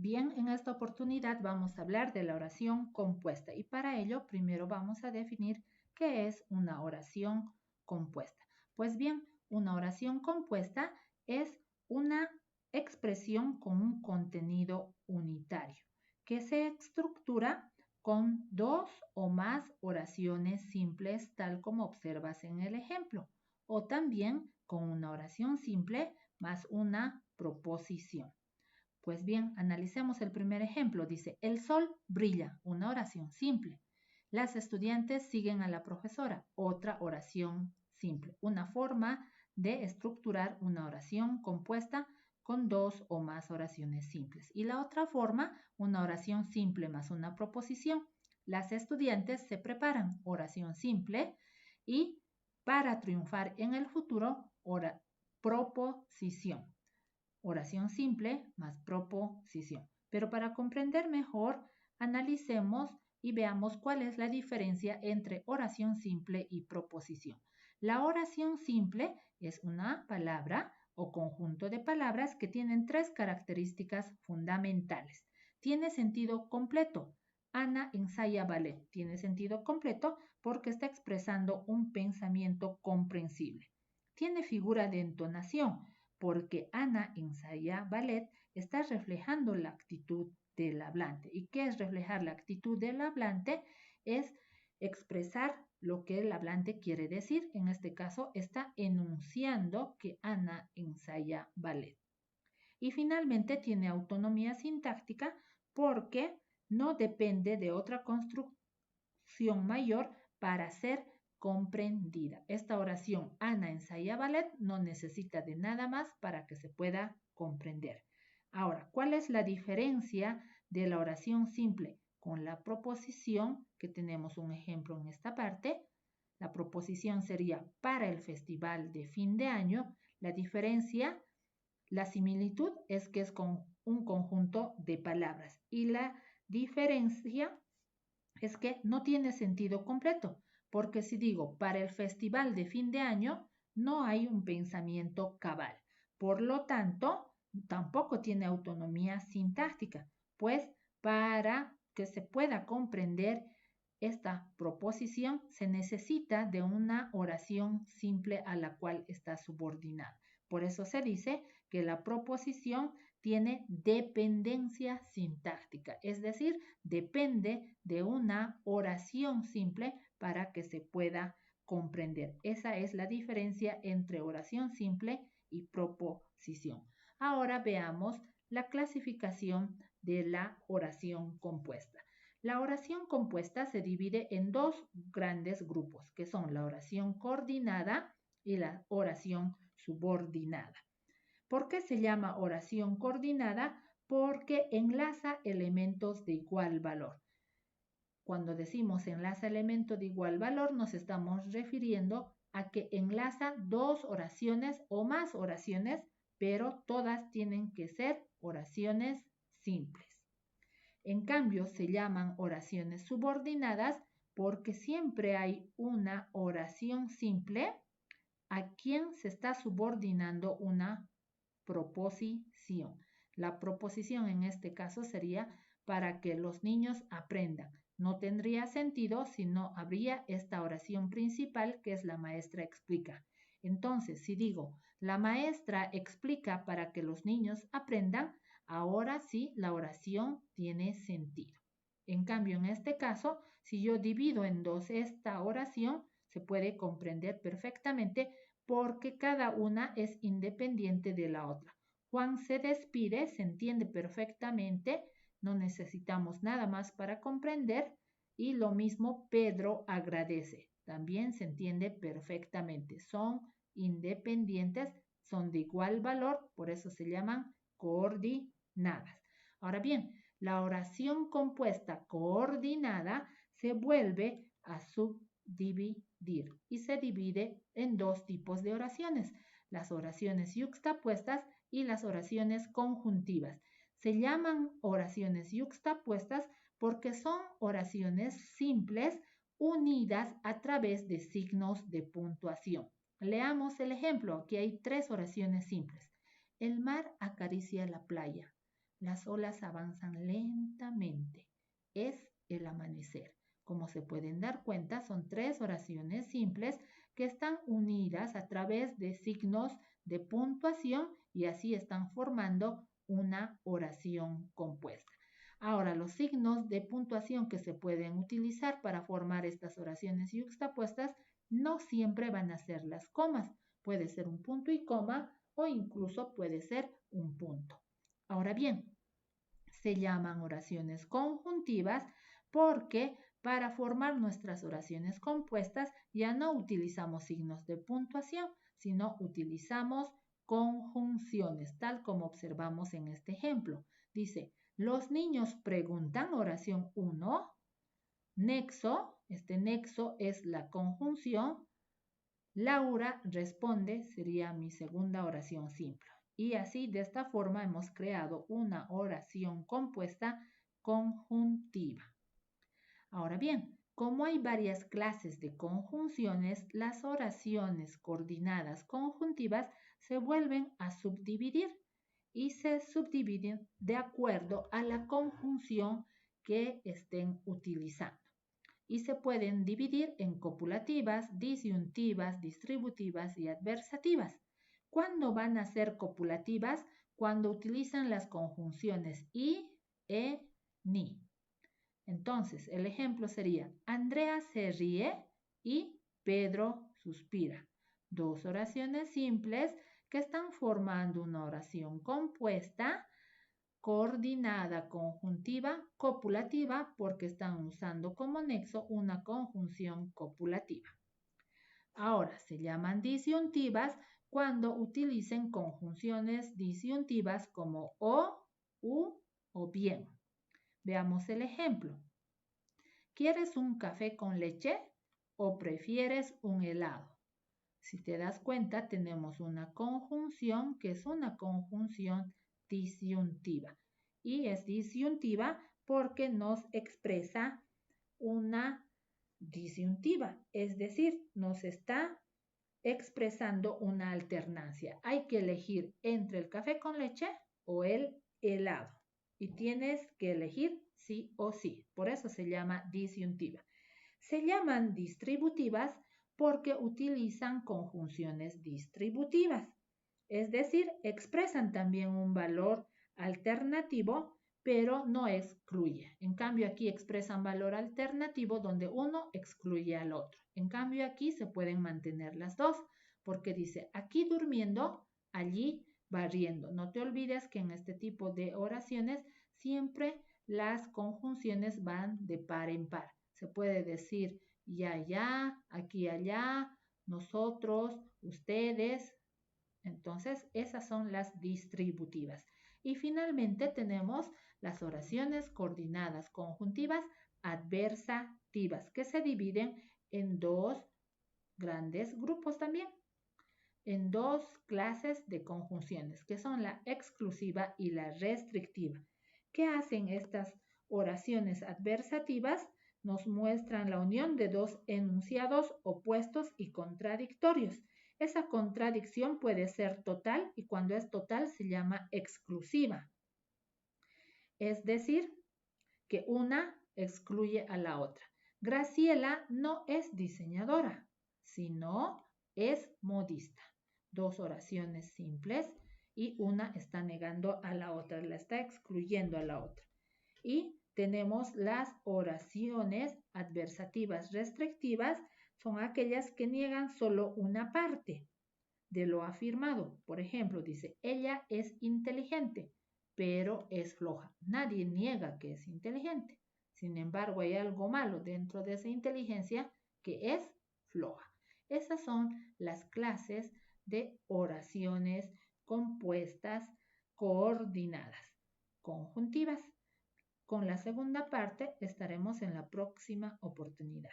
Bien, en esta oportunidad vamos a hablar de la oración compuesta y para ello primero vamos a definir qué es una oración compuesta. Pues bien, una oración compuesta es una expresión con un contenido unitario que se estructura con dos o más oraciones simples tal como observas en el ejemplo o también con una oración simple más una proposición. Pues bien, analicemos el primer ejemplo. Dice, el sol brilla, una oración simple. Las estudiantes siguen a la profesora, otra oración simple. Una forma de estructurar una oración compuesta con dos o más oraciones simples. Y la otra forma, una oración simple más una proposición. Las estudiantes se preparan, oración simple, y para triunfar en el futuro, proposición. Oración simple más proposición. Pero para comprender mejor, analicemos y veamos cuál es la diferencia entre oración simple y proposición. La oración simple es una palabra o conjunto de palabras que tienen tres características fundamentales. Tiene sentido completo. Ana ensaya ballet. Tiene sentido completo porque está expresando un pensamiento comprensible. Tiene figura de entonación porque Ana ensaya ballet está reflejando la actitud del hablante. ¿Y qué es reflejar la actitud del hablante? Es expresar lo que el hablante quiere decir. En este caso está enunciando que Ana ensaya ballet. Y finalmente tiene autonomía sintáctica porque no depende de otra construcción mayor para ser comprendida. Esta oración, Ana ensaya ballet, no necesita de nada más para que se pueda comprender. Ahora, ¿cuál es la diferencia de la oración simple con la proposición? Que tenemos un ejemplo en esta parte. La proposición sería para el festival de fin de año. La diferencia, la similitud es que es con un conjunto de palabras y la diferencia es que no tiene sentido completo, porque si digo para el festival de fin de año, no hay un pensamiento cabal. Por lo tanto, tampoco tiene autonomía sintáctica, pues para que se pueda comprender esta proposición se necesita de una oración simple a la cual está subordinada. Por eso se dice que la proposición tiene dependencia sintáctica, es decir, depende de una oración simple para que se pueda comprender. Esa es la diferencia entre oración simple y proposición. Ahora veamos la clasificación de la oración compuesta. La oración compuesta se divide en dos grandes grupos, que son la oración coordinada y la oración subordinada. ¿Por qué se llama oración coordinada? Porque enlaza elementos de igual valor. Cuando decimos enlaza elementos de igual valor, nos estamos refiriendo a que enlaza dos oraciones o más oraciones, pero todas tienen que ser oraciones simples. En cambio, se llaman oraciones subordinadas porque siempre hay una oración simple a quien se está subordinando una proposición. La proposición en este caso sería para que los niños aprendan. No tendría sentido si no habría esta oración principal que es la maestra explica. Entonces, si digo, la maestra explica para que los niños aprendan, ahora sí la oración tiene sentido. En cambio, en este caso, si yo divido en dos esta oración, se puede comprender perfectamente porque cada una es independiente de la otra. Juan se despide, se entiende perfectamente, no necesitamos nada más para comprender, y lo mismo Pedro agradece, también se entiende perfectamente. Son independientes, son de igual valor, por eso se llaman coordinadas. Ahora bien, la oración compuesta coordinada se vuelve a subdividir y se divide en dos tipos de oraciones, las oraciones yuxtapuestas y las oraciones conjuntivas. Se llaman oraciones yuxtapuestas porque son oraciones simples unidas a través de signos de puntuación. Leamos el ejemplo. Aquí hay tres oraciones simples. El mar acaricia la playa. Las olas avanzan lentamente. Es el amanecer. Como se pueden dar cuenta, son 3 oraciones simples que están unidas a través de signos de puntuación y así están formando una oración compuesta. Ahora, los signos de puntuación que se pueden utilizar para formar estas oraciones yuxtapuestas no siempre van a ser las comas. Puede ser un punto y coma o incluso puede ser un punto. Ahora bien, se llaman oraciones conjuntivas porque para formar nuestras oraciones compuestas ya no utilizamos signos de puntuación, sino utilizamos conjunciones, tal como observamos en este ejemplo. Dice, los niños preguntan, oración 1, nexo, este nexo es la conjunción, Laura responde, sería mi segunda oración simple. Y así, de esta forma, hemos creado una oración compuesta conjuntiva. Ahora bien, como hay varias clases de conjunciones, las oraciones coordinadas conjuntivas se vuelven a subdividir y se subdividen de acuerdo a la conjunción que estén utilizando. Y se pueden dividir en copulativas, disyuntivas, distributivas y adversativas. ¿Cuándo van a ser copulativas? Cuando utilizan las conjunciones y, ni. Entonces, el ejemplo sería, Andrea se ríe y Pedro suspira. 2 oraciones simples que están formando una oración compuesta, coordinada, conjuntiva, copulativa, porque están usando como nexo una conjunción copulativa. Ahora, se llaman disyuntivas cuando utilicen conjunciones disyuntivas como o, u o bien. Veamos el ejemplo. ¿Quieres un café con leche o prefieres un helado? Si te das cuenta, tenemos una conjunción que es una conjunción disyuntiva. Y es disyuntiva porque nos expresa una disyuntiva, es decir, nos está expresando una alternancia. Hay que elegir entre el café con leche o el helado. Y tienes que elegir sí o sí. Por eso se llama disyuntiva. Se llaman distributivas porque utilizan conjunciones distributivas. Es decir, expresan también un valor alternativo, pero no excluye. En cambio, aquí expresan valor alternativo donde uno excluye al otro. En cambio, aquí se pueden mantener las dos, porque dice, aquí durmiendo, allí barriendo. No te olvides que en este tipo de oraciones siempre las conjunciones van de par en par. Se puede decir ya, aquí, allá, nosotros, ustedes. Entonces, esas son las distributivas. Y finalmente tenemos las oraciones coordinadas conjuntivas adversativas, que se dividen en 2 grandes grupos también, en 2 clases de conjunciones, que son la exclusiva y la restrictiva. ¿Qué hacen estas oraciones adversativas? Nos muestran la unión de 2 enunciados opuestos y contradictorios. Esa contradicción puede ser total y cuando es total se llama exclusiva. Es decir, que una excluye a la otra. Graciela no es diseñadora, sino es modista. 2 oraciones simples y una está negando a la otra, la está excluyendo a la otra. Y tenemos las oraciones adversativas restrictivas, son aquellas que niegan solo una parte de lo afirmado. Por ejemplo, dice, ella es inteligente, pero es floja. Nadie niega que es inteligente. Sin embargo, hay algo malo dentro de esa inteligencia que es floja. Esas son las clases de oraciones compuestas coordinadas, conjuntivas. Con la segunda parte estaremos en la próxima oportunidad.